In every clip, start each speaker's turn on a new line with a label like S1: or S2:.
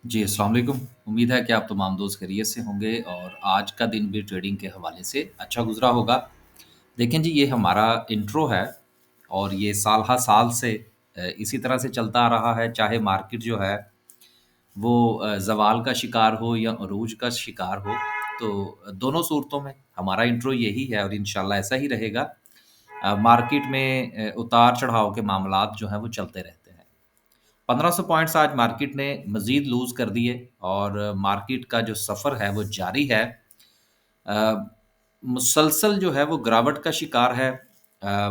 S1: जी, अस्सलाम वालेकुम। उम्मीद है कि आप तमाम दोस्त खैरियत से होंगे और आज का दिन भी ट्रेडिंग के हवाले से अच्छा गुज़रा होगा। देखें जी, ये हमारा इंट्रो है और ये साल हा साल से इसी तरह से चलता आ रहा है, चाहे मार्केट जो है वो ज़वाल का शिकार हो या अरूज का शिकार हो। तो दोनों सूरतों में हमारा इंट्रो यही है और इंशाल्लाह ऐसा ही रहेगा। मार्केट में उतार-चढ़ाव के मामलात जो हैं वो चलते रहते हैं। 1500 पॉइंट्स आज मार्केट ने मज़ीद लूज़ कर दिए और मार्केट का जो सफ़र है वो जारी है। अ, मुसलसल जो है वो गिरावट का शिकार है।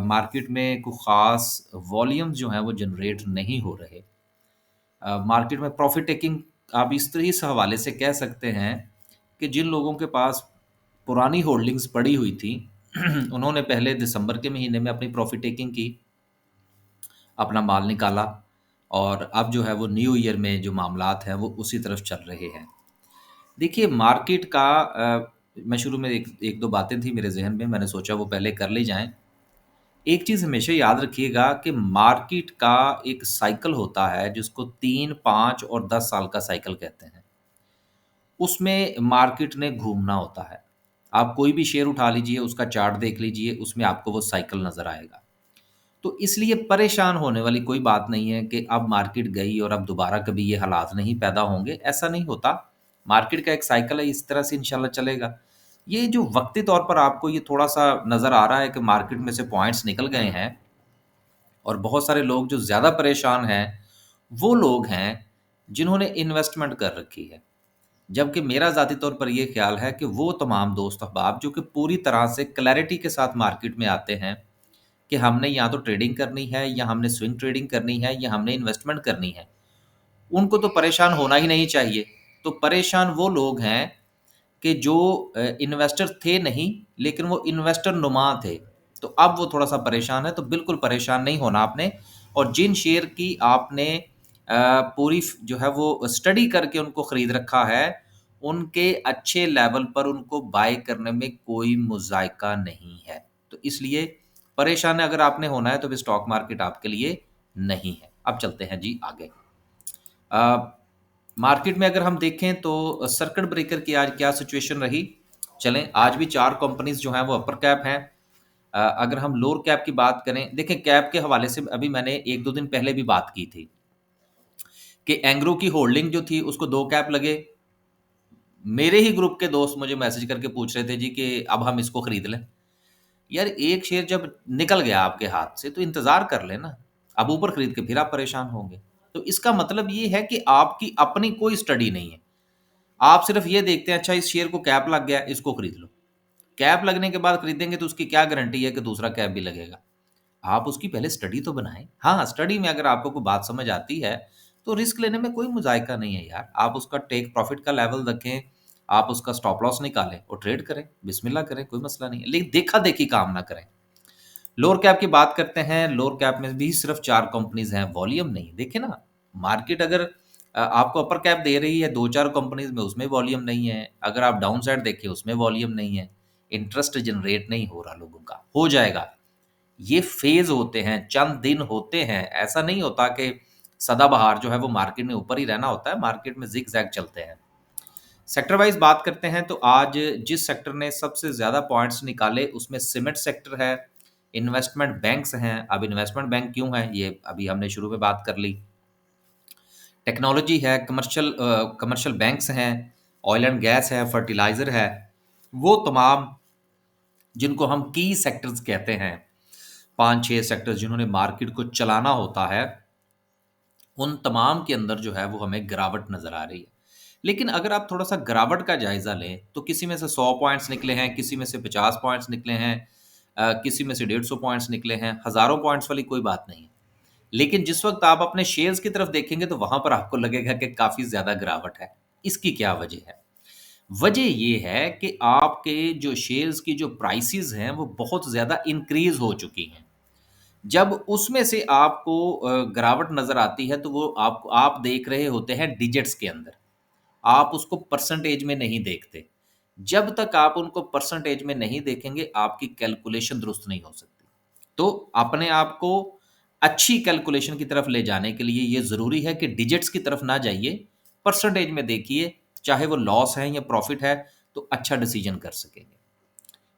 S1: मार्केट में कोई ख़ास वॉल्यूम्स जो हैं वो जनरेट नहीं हो रहे। मार्केट में प्रॉफ़िट टेकिंग आप इस हवाले से कह सकते हैं कि जिन लोगों के पास पुरानी होल्डिंग्स पड़ी हुई थी, उन्होंने पहले दिसंबर के महीने में अपनी प्रॉफ़िट टेकिंग की, अपना माल निकाला और अब जो है वो न्यू ईयर में जो मामलात हैं वो उसी तरफ चल रहे हैं। देखिए मार्केट का मैं शुरू में एक 1-2 बातें थी मेरे ज़हन में, मैंने सोचा वो पहले कर ली जाएँ। एक चीज़ हमेशा याद रखिएगा कि मार्केट का एक साइकिल होता है जिसको 3, 5 और 10 साल का साइकिल कहते हैं। उसमें मार्केट ने घूमना होता है। आप कोई भी शेयर उठा लीजिए, उसका चार्ट देख लीजिए, उसमें आपको वो साइकिल नज़र आएगा। तो इसलिए परेशान होने वाली कोई बात नहीं है कि अब मार्केट गई और अब दोबारा कभी ये हालात नहीं पैदा होंगे, ऐसा नहीं होता। मार्केट का एक साइकिल है, इस तरह से इंशाल्लाह चलेगा। ये जो वक़्ती तौर पर आपको ये थोड़ा-सा नज़र आ रहा है कि मार्केट में से पॉइंट्स निकल गए हैं और बहुत सारे लोग जो ज़्यादा परेशान हैं, वो लोग हैं जिन्होंने इन्वेस्टमेंट कर रखी है। जबकि मेरा ज़ाती तौर पर ये ख़्याल है कि वो तमाम दोस्त अहबाब जो कि पूरी तरह से क्लैरिटी के साथ मार्केट में आते हैं कि हमने या तो ट्रेडिंग करनी है या हमने स्विंग ट्रेडिंग करनी है या हमने इन्वेस्टमेंट करनी है। उनको तो परेशान होना ही नहीं चाहिए। तो परेशान वो लोग हैं कि जो इन्वेस्टर थे नहीं, लेकिन वो इन्वेस्टर नुमा थे। तो अब वो थोड़ा-सा परेशान है, तो बिल्कुल परेशान नहीं होना आपने। और जिन शेयर की आपने पूरी जो है वो स्टडी करके उनको खरीद रखा है, उनके अच्छे लेवल पर उनको बाय करने में कोई मुज़ायका नहीं है। तो इसलिए परेशान अगर आपने होना है, तो फिर स्टॉक मार्केट आपके लिए नहीं है। अब चलते हैं जी आगे। अ, मार्केट में अगर हम देखें तो सर्किट ब्रेकर की आज क्या सिचुएशन रही? चलें, आज भी 4 कंपनीज़ जो हैं वो अपर कैप हैं। अगर हम लोअर कैप की बात करें, देखिए कैप के हवाले से अभी मैंने 1-2 दिन पहले भी बात की थी कि एंग्रो की होल्डिंग जो थी उसको 2 कैप लगे। मेरे ही ग्रुप के दोस्त मुझे मैसेज करके पूछ रहे थे जी कि अब हम इसको खरीद लें। यार एक शेयर जब निकल गया आपके हाथ से तो इंतज़ार कर लें ना। अब ऊपर खरीद के फिर आप परेशान होंगे। तो इसका मतलब ये है कि आपकी अपनी कोई स्टडी नहीं है। आप सिर्फ़ ये देखते हैं अच्छा इस शेयर को कैप लग गया, इसको खरीद लो। कैप लगने के बाद खरीदेंगे तो उसकी क्या गारंटी है कि दूसरा कैप भी लगेगा? आप उसकी पहले स्टडी तो बनाएँ। हाँ, स्टडी में अगर आपको कोई बात समझ आती है, तो रिस्क लेने में कोई मुज़ायका नहीं है यार। आप उसका टेक प्रॉफ़िट का लेवल रखें, आप उसका स्टॉप लॉस निकालें और ट्रेड करें, बिस्मिल्लाह करें, कोई मसला नहीं है। लेकिन देखा-देखी काम ना करें। लोअर कैप की बात करते हैं, लोअर कैप में भी सिर्फ़ 4 कंपनीज़ हैं, वॉल्यूम नहीं। देखिए ना, मार्केट अगर आपको अपर कैप दे रही है 2-4 कंपनीज़ में, उसमें वॉल्यूम नहीं है। अगर आप डाउन साइड देखें, उसमें वॉल्यूम नहीं है। इंटरेस्ट जनरेट नहीं हो रहा लोगों का, हो जाएगा। ये फ़ेज़ होते हैं, चंद दिन होते हैं। ऐसा नहीं होता कि सदाबहार जो है वो मार्केट में ऊपर ही रहना होता है, मार्केट में ज़िग-ज़ैग चलते हैं। सेक्टर वाइज़ बात करते हैं तो आज जिस सेक्टर ने सबसे ज़्यादा पॉइंट्स निकाले उसमें सीमेंट सेक्टर है, इन्वेस्टमेंट बैंक्स हैं। अब इन्वेस्टमेंट बैंक क्यों हैं, ये अभी हमने शुरू में बात कर ली। टेक्नोलॉजी है, कमर्शियल बैंक्स हैं, ऑयल एंड गैस है, फर्टिलाइज़र है। वो तमाम जिनको हम की सेक्टर्स कहते हैं, 5-6 सेक्टर्स जिन्होंने मार्केट को चलाना होता है, उन तमाम के अंदर जो है वो हमें गिरावट नज़र आ रही है। लेकिन अगर आप थोड़ा-सा गिरावट का जायज़ा लें, तो किसी में से 100 पॉइंट्स निकले हैं, किसी में से 50 पॉइंट्स निकले हैं, किसी में से 150 पॉइंट्स निकले हैं, हज़ारों पॉइंट्स वाली कोई बात नहीं है। लेकिन जिस वक़्त आप अपने शेयर्स की तरफ देखेंगे तो वहाँ पर आपको लगेगा कि काफ़ी ज़्यादा गिरावट है। इसकी क्या वजह है? वजह ये है कि आपके जो शेयर्स की जो प्राइसेज़ हैं, वो बहुत ज़्यादा इंक्रीज़ हो चुकी हैं। जब उसमें से आपको गिरावट नज़र आती है तो वो आप देख रहे होते हैं डिजिट्स के अंदर। आप उसको परसेंटेज में नहीं देखते। जब तक आप उनको परसेंटेज में नहीं देखेंगे, आपकी कैलकुलेशन दुरुस्त नहीं हो सकती। तो अपने आप को अच्छी कैलकुलेशन की तरफ ले जाने के लिए ये ज़रूरी है कि डिजिट्स की तरफ ना जाइए, परसेंटेज में देखिए, चाहे वो लॉस है या प्रॉफिट है, तो अच्छा डिसीजन कर सकेंगे।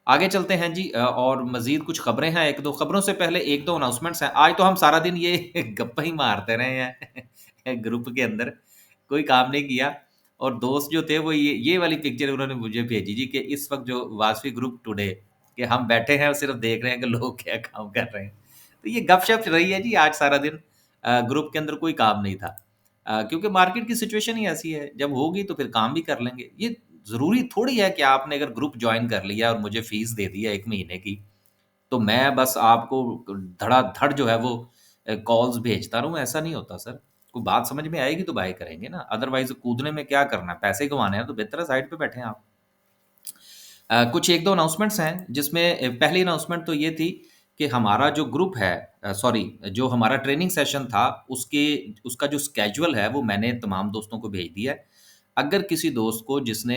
S1: आगे चलते हैं जी, और मज़ीद कुछ खबरें हैं, 1-2 खबरों से पहले 1-2 अनाउंसमेंट्स हैं। आज तो हम सारा दिन ये गप्पे ही मारते रहे हैं ग्रुप के अंदर, कोई काम नहीं किया। और दोस्त जो थे वो ये वाली पिक्चर उन्होंने मुझे भेजी जी कि इस वक़्त जो वासवी ग्रुप टुडे, कि हम बैठे हैं और सिर्फ़ देख रहे हैं कि लोग क्या काम कर रहे हैं। तो ये गपशप रही है जी आज सारा दिन। ग्रुप के अंदर कोई काम नहीं था। क्योंकि मार्केट की सिचुएशन ही ऐसी है, जब होगी तो फिर काम भी कर लेंगे। ये ज़रूरी थोड़ी है कि आपने अगर ग्रुप जॉइन कर लिया और मुझे फ़ीस दे दी है 1 महीने की, तो मैं बस आपको धड़ाधड़ जो है वो कॉल्स भेजता रहूँ, ऐसा नहीं होता सर। कोई बात समझ में आएगी तो बाय करेंगे ना, अदरवाइज़ कूदने में क्या करना है, पैसे कमाने हैं तो बेहतर है साइड पे बैठें आप। कुछ 1-2 अनाउंसमेंट्स हैं जिसमें पहली अनाउंसमेंट तो ये थी कि हमारा जो ग्रुप है, सॉरी, जो हमारा ट्रेनिंग सेशन था उसके उसका जो स्केड्यूल है वो मैंने तमाम दोस्तों को भेज दिया है। अगर किसी दोस्त को जिसने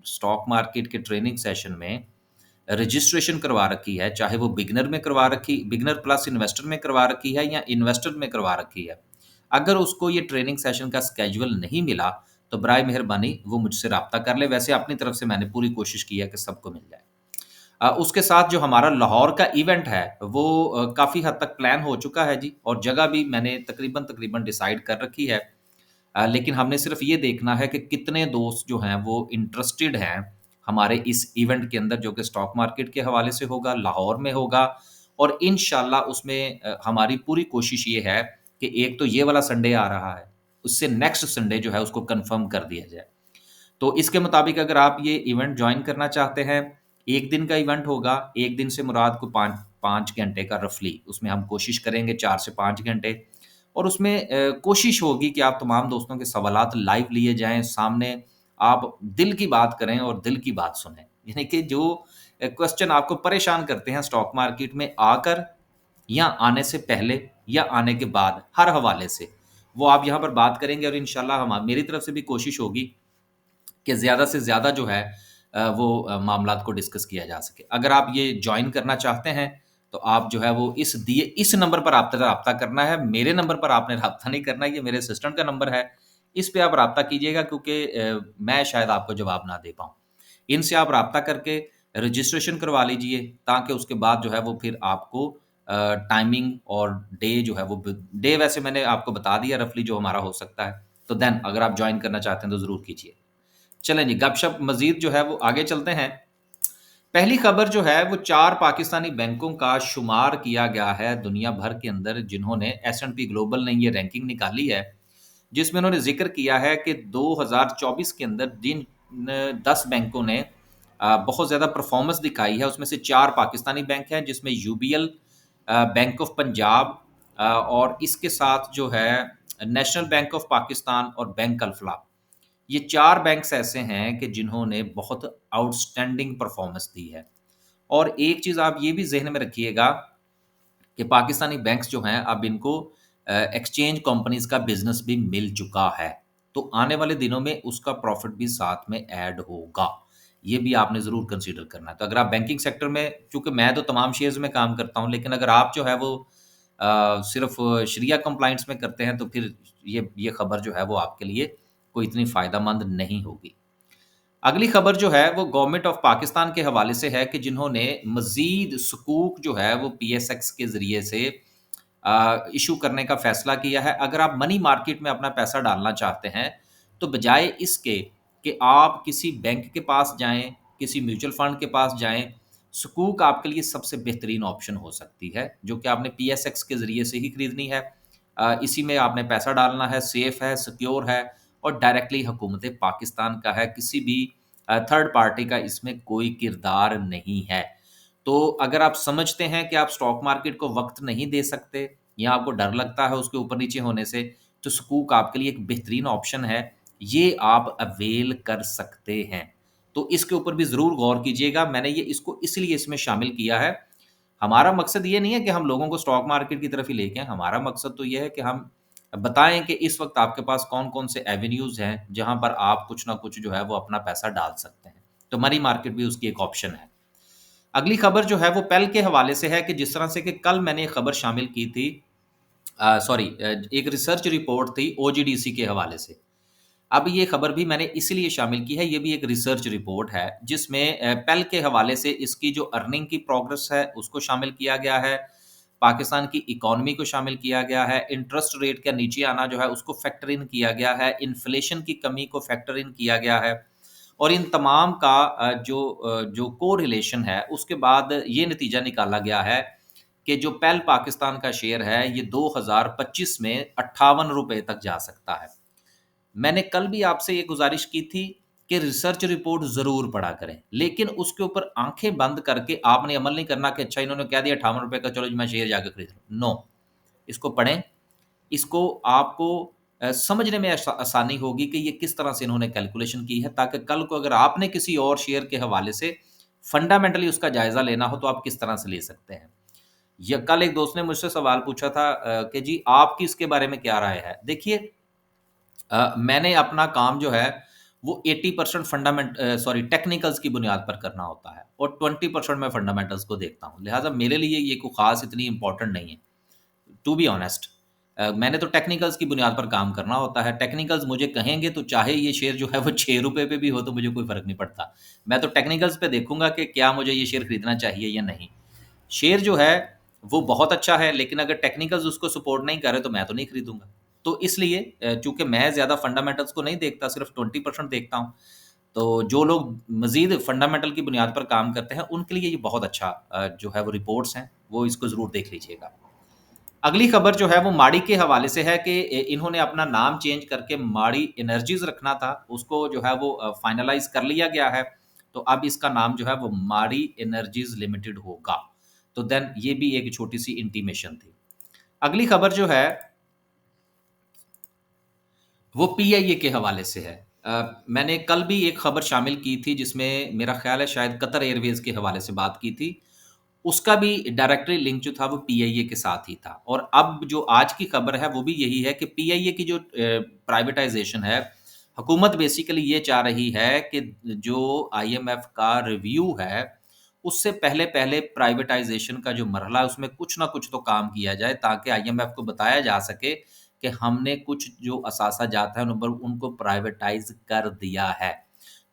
S1: स्टॉक मार्केट के ट्रेनिंग सेशन में रजिस्ट्रेशन करवा रखी है, चाहे वो बिगिनर प्लस इन्वेस्टर में करवा रखी है या इन्वेस्टर में करवा रखी है। अगर उसको ये ट्रेनिंग सेशन का स्केड्यूल नहीं मिला, तो बराए मेहरबानी वो मुझसे राब्ता कर ले। वैसे अपनी तरफ से मैंने पूरी कोशिश की है कि सबको मिल जाए। उसके साथ जो हमारा लाहौर का इवेंट है, वो काफ़ी हद तक प्लान हो चुका है जी, और जगह भी मैंने तकरीबन-तकरीबन डिसाइड कर रखी है। लेकिन हमने सिर्फ़ ये देखना है कि कितने दोस्त जो हैं वो इंटरेस्टेड हैं हमारे इस इवेंट के अंदर, जो कि स्टॉक मार्केट के हवाले से होगा, लाहौर में होगा। और इंशाल्लाह उसमें हमारी पूरी कोशिश ये है कि एक तो ये वाला संडे आ रहा है, उससे नेक्स्ट संडे जो है उसको कन्फर्म कर दिया जाए। तो इसके मुताबिक अगर आप ये इवेंट जॉइन करना चाहते हैं, 1 दिन का इवेंट होगा, 1 दिन से मुराद को 5 घंटे का रफ़ली, उसमें हम कोशिश करेंगे 4 से 5 घंटे। और उसमें कोशिश होगी कि आप तमाम दोस्तों के सवालात लाइव लिए जाएँ, सामने आप दिल की बात करें और दिल की बात सुनें। यानी कि जो क्वेश्चन आपको परेशान करते हैं स्टॉक मार्केट में आकर या आने से पहले या आने के बाद, हर हवाले वो आप यहाँ पर बात करेंगे, और इंशाल्लाह हम मेरी तरफ से भी कोशिश होगी कि ज़्यादा से ज़्यादा जो है वो मामलात को डिस्कस किया जा सके। अगर आप ये जॉइन करना चाहते हैं, तो आप जो है वो इस नंबर पर आपने राब्ता करना है। मेरे नंबर पर आपने राब्ता नहीं करना है, ये मेरे असिस्टेंट का नंबर है। इस पे आप राब्ता कीजिएगा, क्योंकि मैं शायद आपको जवाब ना दे पाऊँ। इनसे आप राब्ता करके रजिस्ट्रेशन करवा लीजिए, ताकि उसके बाद जो है वो फिर आपको टाइमिंग और डे जो है वो डे वैसे मैंने आपको बता दिया रफ़ली जो हमारा हो सकता है। तो देन अगर आप जॉइन करना चाहते हैं तो ज़रूर कीजिए। चलें जी, गपशप मज़ीद जो है वो आगे चलते हैं। पहली खबर जो है वो 4 पाकिस्तानी बैंकों का शुमार किया गया है दुनिया भर के अंदर, जिन्होंने एस&पी ग्लोबल ने ये रैंकिंग निकाली है, जिसमें उन्होंने ज़िक्र किया है कि 2024 के अंदर जिन 10 बैंकों ने बहुत ज़्यादा परफ़ॉर्मेंस दिखाई है, उसमें से 4 पाकिस्तानी बैंक हैं, जिसमें यूबीएल, बैंक ऑफ पंजाब, और इसके साथ जो है नेशनल बैंक ऑफ पाकिस्तान और बैंक अल्फ़लाह। ये 4 बैंक्स ऐसे हैं कि जिन्होंने बहुत आउटस्टैंडिंग परफ़ॉर्मेंस दी है। और एक चीज़ आप ये भी ज़हन में रखिएगा कि पाकिस्तानी बैंक्स जो हैं, अब इनको एक्सचेंज कंपनीज़ का बिज़नेस भी मिल चुका है। तो आने वाले दिनों में उसका प्रॉफ़िट भी साथ में ऐड होगा। ये भी आपने ज़रूर कंसीडर करना है। तो अगर आप बैंकिंग सेक्टर में, चूँकि मैं तो तमाम शेयर्स में काम करता हूँ, लेकिन अगर आप जो है वो सिर्फ़ शरिया कंप्लायंस में करते हैं, तो फिर ये खबर जो है वो आपके लिए कोई इतनी फ़ायदेमंद नहीं होगी। अगली खबर जो है वो गवर्नमेंट ऑफ पाकिस्तान के हवाले से है कि जिन्होंने मज़ीद सकूक जो है वो पीएसएक्स के ज़रिए से इश्यू करने का फ़ैसला किया है। अगर आप मनी मार्केट में अपना पैसा डालना चाहते हैं, तो बजाय इसके कि आप किसी बैंक के पास जाएँ, किसी म्यूचुअल फ़ंड के पास जाएँ, सकूक आपके लिए सबसे बेहतरीन ऑप्शन हो सकती है, जो कि आपने पीएसएक्स के ज़रिए से ही खरीदनी है। इसी में आपने पैसा डालना है, सेफ़ है, सिक्योर है, और डायरेक्टली हुकूमत पाकिस्तान का है, किसी भी थर्ड पार्टी का इसमें कोई किरदार नहीं है। तो अगर आप समझते हैं कि आप स्टॉक मार्केट को वक़्त नहीं दे सकते, या आपको डर लगता है उसके ऊपर-नीचे होने से, तो सकूक आपके लिए एक बेहतरीन ऑप्शन है। ये आप अवेल कर सकते हैं। तो इसके ऊपर भी ज़रूर गौर कीजिएगा। मैंने ये इसको इसलिए इसमें शामिल किया है। हमारा मकसद ये नहीं है कि हम लोगों को स्टॉक मार्केट की तरफ ही लेके आएँ, हमारा मकसद तो ये है कि हम बताएँ कि इस वक़्त आपके पास कौन-कौन से एवेन्यूज़ हैं, जहाँ पर आप कुछ ना कुछ जो है वो अपना पैसा डाल सकते हैं। तो मनी मार्केट भी उसकी एक ऑप्शन है। अगली खबर जो है वो पेल के हवाले से है कि जिस तरह से कि कल मैंने ये खबर शामिल की थी, सॉरी, एक रिसर्च रिपोर्ट थी ओजीडीसी के हवाले से। अब ये खबर भी मैंने इसीलिए शामिल की है, ये भी एक रिसर्च रिपोर्ट है जिसमें पेल के हवाले से इसकी जो अर्निंग की प्रोग्रेस है उसको शामिल किया गया है, पाकिस्तान की इकोनॉमी को शामिल किया गया है, इंटरेस्ट रेट का नीचे आना जो है उसको फैक्टर इन किया गया है, इन्फ्लेशन की कमी को फैक्टर इन किया गया है और इन तमाम का जो कोरिलेशन है उसके बाद ये नतीजा निकाला गया है कि जो पेल पाकिस्तान का शेयर है ये 2025 में ₹58 तक जा सकता है। मैंने कल भी आपसे ये गुज़ारिश की थी कि रिसर्च रिपोर्ट ज़रूर पढ़ा करें, लेकिन उसके ऊपर आँखें बंद करके आपने अमल नहीं करना कि अच्छा इन्होंने कह दिया ₹58 का, चलो जी मैं शेयर जाके खरीद लूँ। नो, इसको पढ़ें, इसको आपको समझने में आसानी होगी कि ये किस तरह से इन्होंने कैलकुलेशन की है, ताकि कल को अगर आपने किसी और शेयर के हवाले से फंडामेंटली उसका जायज़ा लेना हो तो आप किस तरह से ले सकते हैं। या कल एक दोस्त ने मुझसे सवाल पूछा था कि जी आपकी इसके बारे में क्या राय है? देखिए मैंने अपना काम जो है वो 80% सॉरी टेक्निकल्स की बुनियाद पर करना होता है और 20% मैं फंडामेंटल्स को देखता हूँ। लिहाज़ा मेरे लिए ये कोई ख़ास इतनी इम्पोर्टेंट नहीं है, टू बी ऑनेस्ट। मैंने तो टेक्निकल्स की बुनियाद पर काम करना होता है। टेक्निकल्स मुझे कहेंगे तो चाहे ये शेयर जो है वो ₹6 पे भी हो तो मुझे कोई फ़र्क नहीं पड़ता। मैं तो टेक्निकल्स पे देखूँगा कि क्या मुझे ये शेयर खरीदना चाहिए या नहीं। शेयर जो है वो बहुत अच्छा है, लेकिन अगर टेक्निकल्स उसको सपोर्ट नहीं कर रहे तो मैं तो नहीं खरीदूँगा। तो इसलिए चूँकि मैं ज़्यादा फंडामेंटल्स को नहीं देखता, सिर्फ़ 20% देखता हूँ। तो जो लोग मज़ीद फंडामेंटल की बुनियाद पर काम करते हैं, उनके लिए ये बहुत अच्छा जो है वो रिपोर्ट्स हैं, वो इसको ज़रूर देख लीजिएगा। अगली खबर जो है वो माड़ी के हवाले से है कि इन्होंने अपना नाम चेंज करके माड़ी एनर्जीज़ रखना था, उसको जो है वो फ़ाइनलाइज़ कर लिया गया है। तो अब इसका नाम जो है वो माड़ी एनर्जीज़ लिमिटेड होगा। तो देन ये भी एक छोटी-सी इंटीमेशन थी। अगली खबर जो है वो पीआईए के हवाले से है। मैंने कल भी एक खबर शामिल की थी जिसमें मेरा ख़्याल है शायद कतर एयरवेज़ के हवाले से बात की थी। उसका भी डायरेक्टली लिंक जो था वो पीआईए के साथ ही था और अब जो आज की खबर है वो भी यही है कि पीआईए की जो प्राइवेटाइज़ेशन है, हुकूमत बेसिकली ये चाह रही है कि जो आईएमएफ का रिव्यू है, उससे पहले-पहले प्राइवेटाइज़ेशन का जो मरहला है उसमें कुछ ना कुछ तो काम किया जाए ताकि आईएमएफ को बताया जा सके कि हमने कुछ जो असासा जात है नंबर उनको प्राइवेटाइज़ कर दिया है।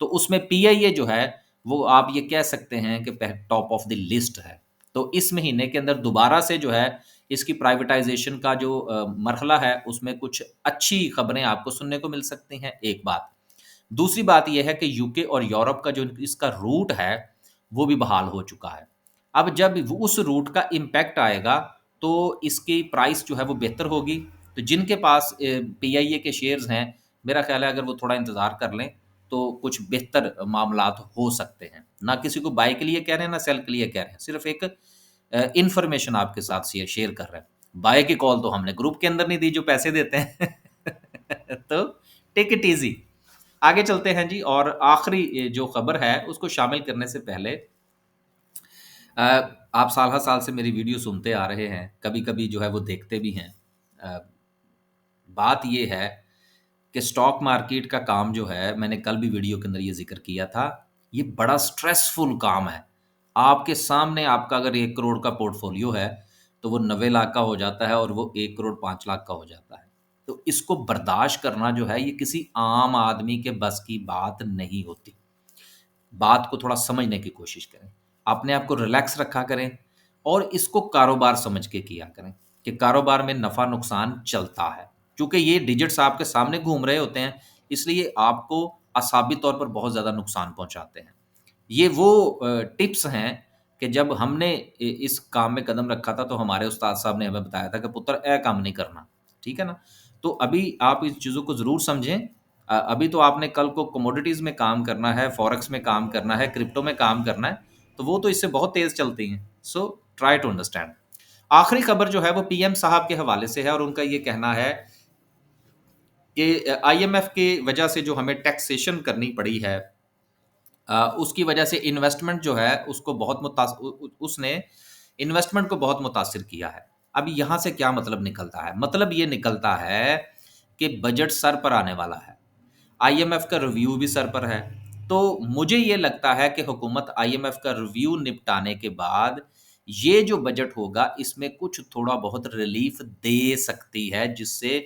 S1: तो उसमें पीआईए जो है वो आप ये कह सकते हैं कि पह टॉप ऑफ द लिस्ट है। तो इस महीने के अंदर दोबारा से जो है इसकी प्राइवेटाइज़ेशन का जो मरहला है उसमें कुछ अच्छी खबरें आपको सुनने को मिल सकती हैं, एक बात। दूसरी बात ये है कि यूके और यूरोप का जो इसका रूट है, वो भी बहाल हो चुका है। अब जब वो उस रूट का इम्पैक्ट आएगा, तो इसकी प्राइस जो है वो बेहतर होगी। तो जिनके पास पीआईए के शेयर्स हैं, मेरा ख़्याल है अगर वो थोड़ा इंतज़ार कर लें, तो कुछ बेहतर मामलात हो सकते हैं। ना किसी को बाय के लिए कह रहे हैं, ना सेल के लिए कह रहे हैं। सिर्फ़ एक इन्फॉर्मेशन आपके साथ शेयर कर रहे हैं। बाय की कॉल तो हमने ग्रुप के अंदर नहीं दी जो पैसे देते हैं। तो टेक इट ईज़ी। आगे चलते हैं जी और आखिरी जो खबर है उसको शामिल करने से पहले अ, आप साल हर साल से मेरी वीडियो सुनते आ रहे हैं, कभी-कभी जो है वो देखते भी हैं। अ, बात ये है कि स्टॉक मार्केट का काम जो है मैंने कल भी वीडियो के अंदर ये ज़िक्र किया था, ये बड़ा स्ट्रेसफुल काम है। आपके सामने आपका अगर 1 करोड़ का पोर्टफोलियो है, तो वो 90 लाख का हो जाता है और वो 1 करोड़ 5 लाख का हो जाता है। तो इसको बर्दाश्त करना जो है ये किसी आम आदमी के बस की बात नहीं होती। बात को थोड़ा समझने की कोशिश करें। अपने आप को रिलैक्स रखा करें और इसको कारोबार समझ के किया करें कि कारोबार में नफ़ा-नुकसान चलता है। चूँकि ये डिजिट्स आपके सामने घूम रहे होते हैं, इसलिए आपको असाबी तौर पर बहुत ज़्यादा नुकसान पहुँचाते हैं। ये वो टिप्स हैं कि जब हमने इस काम में कदम रखा था, तो हमारे उस्ताद साहब ने हमें बताया था कि पुत्र ए काम नहीं करना, ठीक है ना? तो अभी आप इस चीज़ों को ज़रूर समझें। अभी तो आपने कल को कमोडिटीज़ में काम करना है, फॉरेक्स में काम करना है, क्रिप्टो में काम करना है, तो वो तो इससे बहुत तेज़ चलती हैं। So try to understand. आखिरी खबर जो है वो पीएम साहब के हवाले से है और उनका ये कहना है कि आईएमएफ की वजह से जो हमें टैक्सेशन करनी पड़ी है उसकी वजह से इन्वेस्टमेंट जो है उसको बहुत उसने इन्वेस्टमेंट को बहुत मुतासिर किया है। अब यहाँ से क्या मतलब निकलता है? मतलब ये निकलता है कि बजट सर पर आने वाला है। आईएमएफ का रिव्यू भी सर पर है। तो मुझे ये लगता है कि हुकूमत आईएमएफ का रिव्यू निपटाने के बाद ये जो बजट होगा इसमें कुछ थोड़ा बहुत रिलीफ दे सकती है जिससे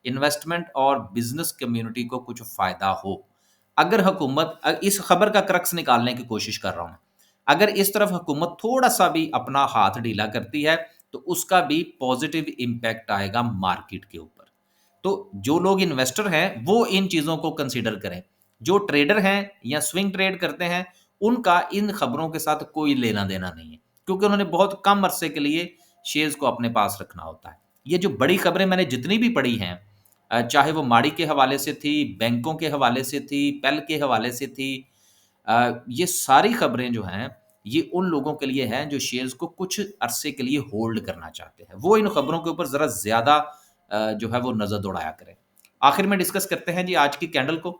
S1: इन्वेस्टमेंट और बिजनेस कम्युनिटी को कुछ फायदा हो। अगर हुकूमत इस खबर का क्रक्स निकालने की कोशिश कर रहा हूं, अगर इस तरफ हुकूमत थोड़ा सा भी अपना हाथ ढीला करती है तो उसका भी पॉजिटिव इम्पैक्ट आएगा मार्केट के ऊपर। तो जो लोग इन्वेस्टर हैं वो इन चीज़ों को कंसीडर करें। जो ट्रेडर हैं या स्विंग ट्रेड करते हैं उनका इन खबरों के साथ कोई लेना देना नहीं है, क्योंकि उन्होंने बहुत कम अरसे के लिए शेयर्स को अपने पास रखना होता है। ये जो बड़ी खबरें मैंने जितनी भी पढ़ी हैं, चाहे वो माड़ी के हवाले से थी, बैंकों के हवाले से थी, पेल के हवाले से थी, ये सारी खबरें जो हैं ये उन लोगों के लिए हैं जो शेयर्स को कुछ अरसे के लिए होल्ड करना चाहते हैं। वो इन खबरों के ऊपर ज़रा ज़्यादा जो है वो नज़र दौड़ाया करें। आखिर में डिस्कस करते हैं जी आज की कैंडल को।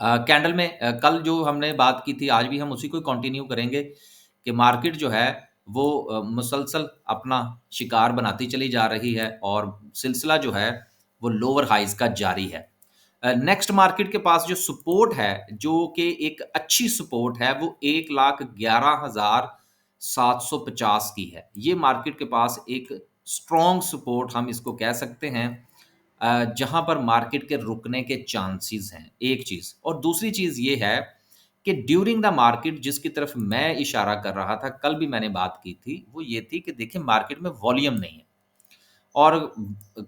S1: कैंडल में कल जो हमने बात की थी आज भी हम उसी को कंटिन्यू करेंगे कि मार्केट जो है वो मुसलसल अपना शिकार बनाती चली जा रही है और सिलसिला जो है वो लोअर हाइज का जारी है। नेक्स्ट मार्केट के पास जो सपोर्ट है, जो कि एक अच्छी सपोर्ट है, वो 1,11,750 की है। ये मार्केट के पास एक स्ट्रॉन्ग सपोर्ट हम इसको कह सकते हैं, जहाँ पर मार्केट के रुकने के चांसेस हैं, एक चीज़। और दूसरी चीज़ ये है कि ड्यूरिंग द मार्केट जिसकी तरफ मैं इशारा कर रहा था, कल भी मैंने बात की थी, वो ये थी कि देखिए मार्केट में वॉल्यूम नहीं है। और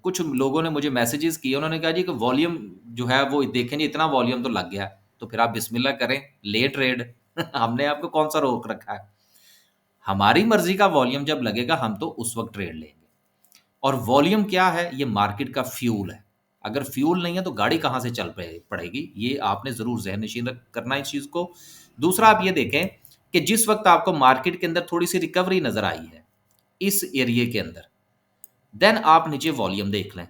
S1: कुछ लोगों ने मुझे मैसेजेस किए, उन्होंने कहा जी कि वॉल्यूम जो है वो देखें जी इतना वॉल्यूम तो लग गया है, तो फिर आप बिस्मिल्लाह करें, ले ट्रेड। हमने आपको कौन-सा रोक रखा है? हमारी मर्ज़ी का वॉल्यूम जब लगेगा हम तो उस वक़्त ट्रेड लेंगे। और वॉल्यूम क्या है? ये मार्केट का फ्यूल है। अगर फ्यूल नहीं है तो गाड़ी कहाँ से चल पड़ेगी? ये आपने ज़रूर ज़हन-नशीन करना है इस चीज़ को। दूसरा आप ये देखें कि जिस वक़्त आपको मार्केट के अंदर थोड़ी-सी रिकवरी नज़र आई है, इस एरिये के अंदर, देन आप नीचे वॉल्यूम देख लें।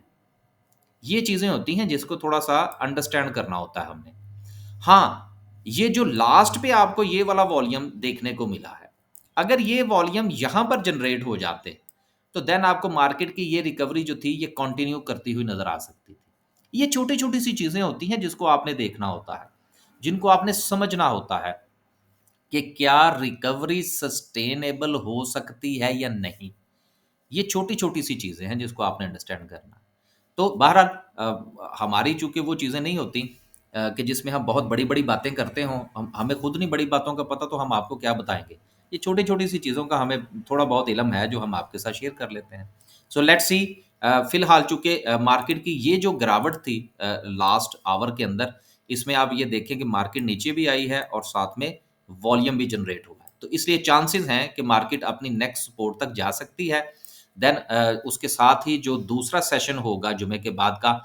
S1: ये चीज़ें होती हैं जिसको थोड़ा-सा अंडरस्टैंड करना होता है हमने। हाँ, ये जो लास्ट पे आपको ये वाला वॉल्यूम देखने को मिला है, अगर ये वॉल्यूम यहाँ पर जनरेट हो जाते, तो देन आपको मार्केट की ये रिकवरी जो थी, ये कंटिन्यू करती हुई नज़र आ सकती थी। ये छोटी-छोटी सी चीज़ें होती हैं जिसको आपने देखना होता है, जिनको आपने समझना होता है कि क्या रिकवरी सस्टेनेबल हो सकती है या नहीं। ये छोटी-छोटी सी चीज़ें हैं जिसको आपने अंडरस्टैंड करना है। तो बहरहाल हमारी चूँकि वो चीज़ें नहीं होती कि जिसमें हम बहुत बड़ी-बड़ी बातें करते हों, हमें खुद नहीं बड़ी बातों का पता तो हम आपको क्या बताएँगे। ये छोटी-छोटी सी चीज़ों का हमें थोड़ा बहुत इल्म है जो हम आपके साथ शेयर कर लेते हैं। सो लेट्स सी, फिलहाल चूँकि मार्केट की ये जो गिरावट थी लास्ट आवर के अंदर, इसमें आप ये देखें कि मार्केट नीचे भी आई है और साथ में वॉल्यूम भी जनरेट हुआ है। तो इसलिए चांसेस हैं कि मार्केट अपनी नेक्स्ट सपोर्ट तक जा सकती है। देन उसके साथ ही जो दूसरा सेशन होगा जुमे के बाद का,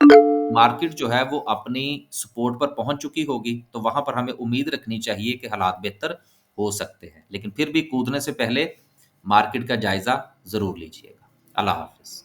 S1: मार्केट जो है वो अपनी सपोर्ट पर पहुंच चुकी होगी, तो वहां पर हमें उम्मीद रखनी चाहिए कि हालात बेहतर हो सकते हैं, लेकिन फिर भी कूदने से पहले मार्केट का जायजा जरूर लीजिएगा। अल्लाह हाफिज।